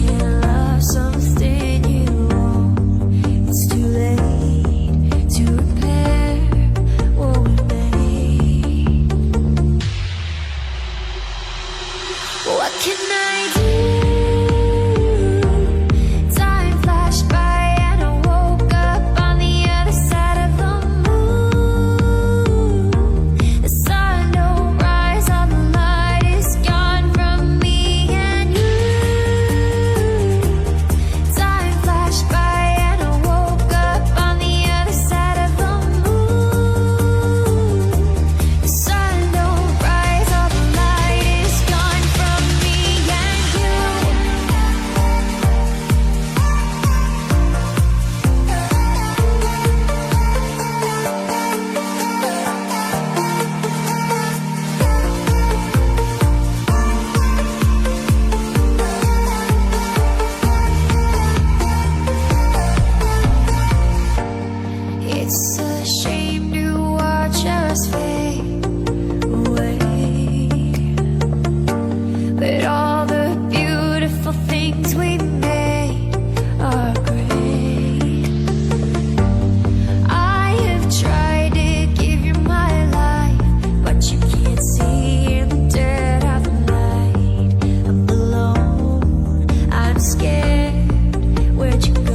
can't love something you own. It's too late to repair what we made. What can I do? Time flashed by and I woke up on the other side of the moon. The sun don't rise, all the light is gone from me and you. Time flashed by and I woke up on the other side of the moon. The sun don't rise, all the light is gone from me and you. It's a shame to watch us fade away, but all the beautiful things we made are great. I have tried to give you my life, but you can't see in the dead of the night. I'm alone, I'm scared, where'd you go?